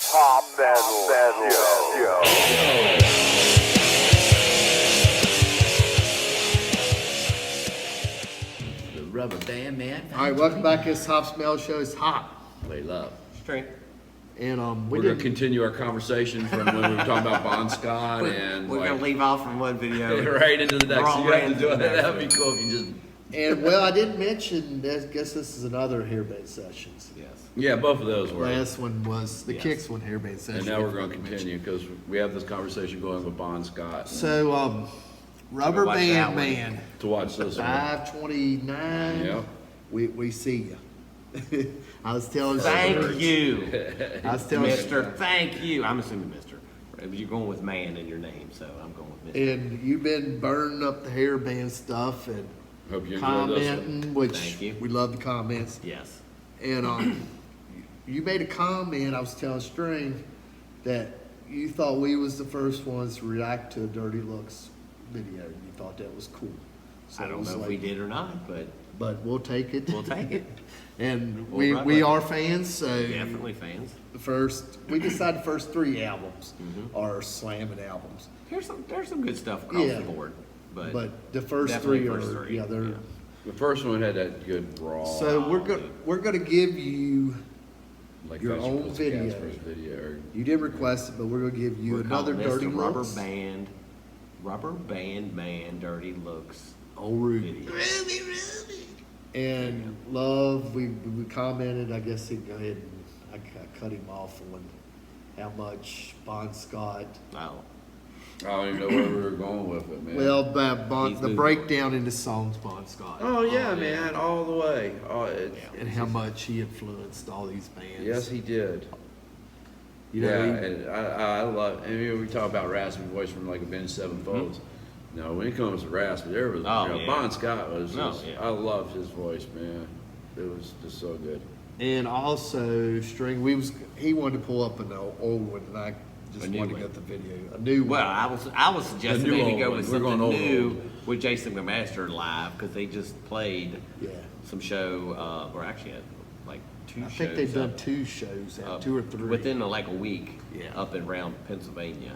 Pop Metal Show. The Rubber Band Man. All right, welcome back to this Hop Smell Show. It's hot. Play love. Straight. And We're going to continue our conversation from when we were talking about Bon Scott and We're gonna leave off from one video. right into the next. We're all You have to right do it. into the next That'd be one. cool if you just. and well, I didn't mention. I guess this is another hairband sessions. Yes. Yeah, both of those were. Last one was the Yes. Kicks one hairband session. And now we're I going to forgot mention. continue because we have this conversation going with Bon Scott. So, Rubber Watch that Band one. Man, To watch this one. 529. Yeah. We see you. I was telling. Thank you, I was telling. Mister. Thank you. I'm assuming Mister. You're going with man in your name, so I'm going with Mister. And you've been burning up the hairband stuff and Hope you enjoyed this one. commenting, which Thank you. we love the comments. Yes. And you made a comment. I was telling String that you thought we was the first ones to react to a Dirty Looks video. You thought that was cool. So I it don't was know if like- we did or not, but but we'll take it. we'll take it. And We'll we run we with it. are fans. So Definitely fans. we decided the first three albums Mm-hmm. are slamming albums. There's some good stuff across Yeah. the board, but But the first definitely three first are three, they're. yeah. The first one had that good raw. So we're gonna give you. like your Fashion own Pussycat's video. first video. Or, You didn't request it, but we're gonna give you we're another calling this Dirty the Looks. Rubber Band Man, Dirty Looks Old Ruby. video. And Love, we commented, I guess he'd go ahead and I cut him off on how much Bon Scott. Oh, I don't even know where we were going with it, man. Well, He's the moving. breakdown into songs Bon Scott. Oh yeah, Oh, man, yeah. all the way. Oh, And how much he influenced all these bands. yes, he did. You know, Yeah, he- and I love. I mean, we talk about raspy voice from like Avenged Sevenfold. No, when it comes to raspy, there was. Oh, you know, yeah. Bon Scott was. Oh, Just, yeah. I loved his voice, man. It was just so good. and also String, he wanted to pull up an old one, and I just A new wanted one. to get the video, a new well, one. I was suggesting The new maybe old go one. with We're going something old, new old. with Jason McMaster live because they just played Yeah, some show, or actually had like two I shows. think they've done up, 2 shows, uh, 2 or 3 within like a week. Yeah. Up and around Pennsylvania.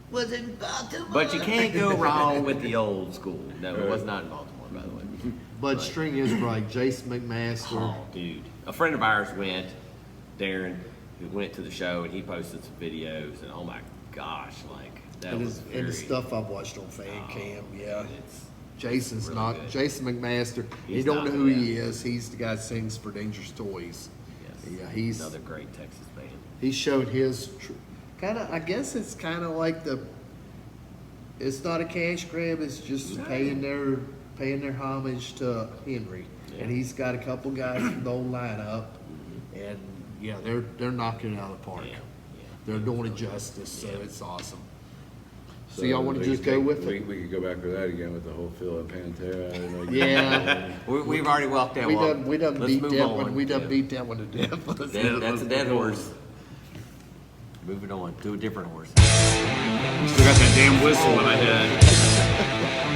Was in Baltimore. But you can't go wrong with the old school. No, it was not in Baltimore, by the way. But String is right. Jason McMaster. Oh, dude. A friend of ours went, Darren, who went to the show, and he posted some videos, and oh my gosh, like, that And, was and the very... stuff I've watched on Fan Oh, Cam, yeah. dude, it's Jason's really not good. Jason McMaster. You He's don't know not, who he yeah. is. He's the guy that sings for Dangerous Toys. Yes. Yeah, he's Another great Texas band. he showed his kind of. I guess it's kind of like the. It's not a cash grab. It's just No. paying their homage to Henry, Yeah. and he's got a couple guys from the old lineup, and yeah, they're knocking it out of the park. Yeah, yeah. They're doing it justice, so it's awesome. So, So y'all want to we just could go take- with we, it? We could go back to that again with the whole Phil and Pantera. Like, Yeah. We've already walked that We walk. done Let's beat move that on. one. We done Yeah. beat that one to death. That's a dead horse. Moving on to a different horse. Still got that damn whistle in my head.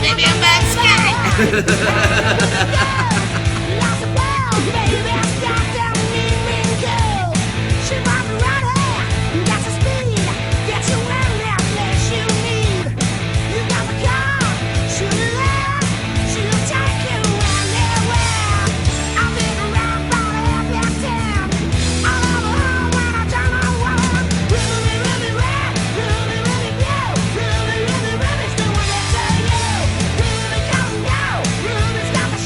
Baby, I'm back, Ruby's got the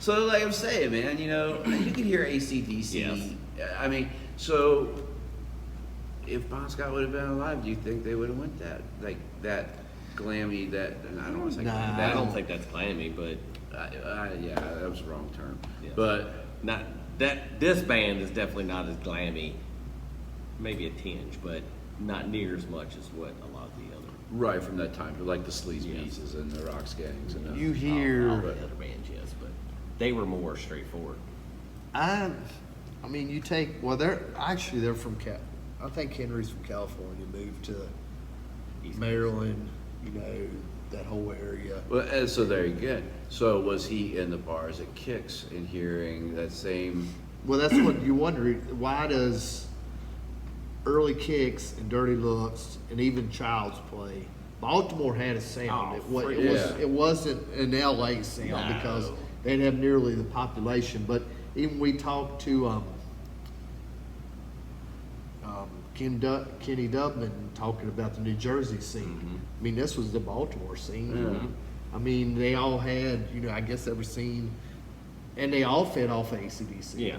So like I'm saying, man, you know, you can hear AC/DC. Yes. I mean, so if Bon Scott would have been alive, do you think they would have went that glammy? That and I don't want to say Nah. glammy, I that don't think that's clammy, but yeah, that was the wrong term. Yeah. But not that this band is definitely not as glammy. Maybe a tinge, but not near as much as what a lot of the other. right from that time, like the Sleaze Yes. Pieces and the Rock Skanks and the, You hear, all the other bands, yes, but they were more straightforward. I mean, you take, well, they're from I think Henry's from California, moved to East Maryland, you know, that whole area. well, and so there you go. So was he in the bars at Kicks and hearing that same? Well, that's what you wonder. Why does early Kicks and Dirty Looks and even Child's Play, Baltimore had a sound. Oh, It wasn't an LA sound No. because they didn't have nearly the population. But even we talked to Kenny Dubman talking about the New Jersey scene. I mean, this was the Baltimore scene. I mean, they all had, you know, I guess every scene, and they all fed off of AC/DC. Yeah.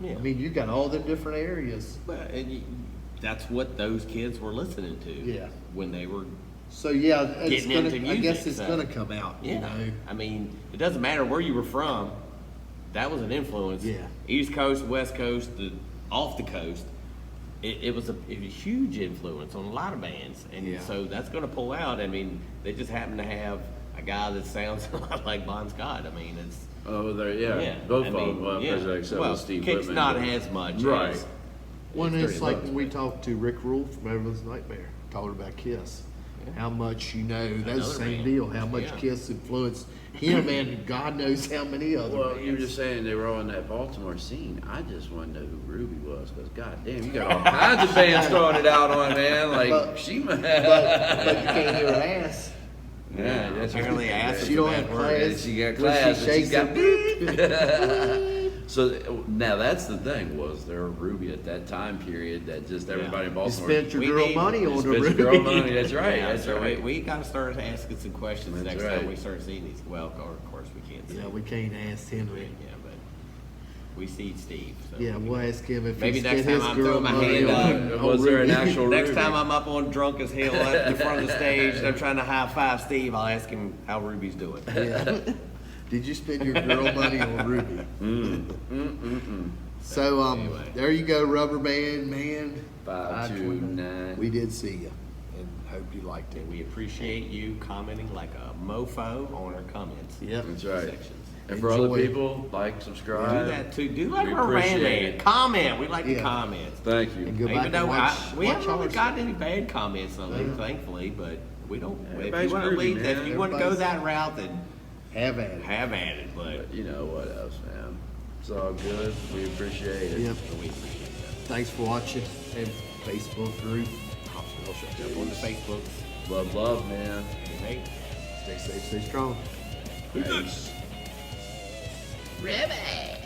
Yeah. I mean, you got all the different areas. But that's what those kids were listening to. Yeah. When they were. So yeah, it's Getting gonna. into I guess music, it's so- gonna come out. Yeah. You know. I mean, it doesn't matter where you were from. That was an influence. Yeah. East Coast, West Coast, off the coast. It was a huge influence on a lot of bands, and Yeah. so that's going to pull out. I mean, they just happen to have a guy that sounds a lot like Bon Scott. I mean, it's Oh, there, yeah, both of them. Well, except well, with Steve Kick's Whitman, not but- as much, right? as- When as it's Dirty like Looks, when we but- talked to Rick Rule from Everyone's Nightmare, talking about Kiss, how much you know. That's the Another same band. deal. How much Yeah. Kiss influenced him, and God knows how many other. Well, bands. you were just saying they were all in that Baltimore scene. I just want to know who Ruby was, because goddamn, you got all kinds of bands started out on, man. Like But- she, but you can't hear her ass. yeah, that's apparently ass She is a don't bad have word. class. She got When class, she but she's shakes got. it. So now that's the thing. Was there a Ruby at that time period that just everybody in You Baltimore? spent your We girl need- money You on the spent your Ruby. girl money. That's right. Yeah, That's so right. we got to start asking some questions That's next right. time we start seeing these. Well, of course we can't see. Yeah, we can't ask Henry. Yeah, but we see Steve. So Yeah, we'll ask him if Maybe he next spent his time I'm girl throwing my money hand on- up. on Was there an Ruby. actual Next Ruby? time I'm up on Drunk as Hell at the front of the stage, and I'm trying to high five Steve, I'll ask him how Ruby's doing. Yeah. Did you spend your girl money on Ruby? So Anyway. there you go, Rubber Band man. 529. We did see you, and hope you liked it. And we appreciate you commenting like a mofo on our comments. Yep. That's right. Sections. And for other Enjoy. people, like, subscribe. Do that too. Do like We our appreciate Ram it. Comment. We like the Yeah. comments. Thank you. And go back Even though and watch, we watch haven't really ours. gotten any bad comments on it, thankfully, but we don't. If Everybody's you want to groovy, leave, man. if you want to go Everybody's- that route, then Have at it. have at it. But But you know what else, man? It's all good. We appreciate it. Yep. we appreciate that. Thanks for watching. And Facebook group. Hospital shut up on the Facebook. Love, man. Hey, Stay safe, stay strong. Peace. Ribby.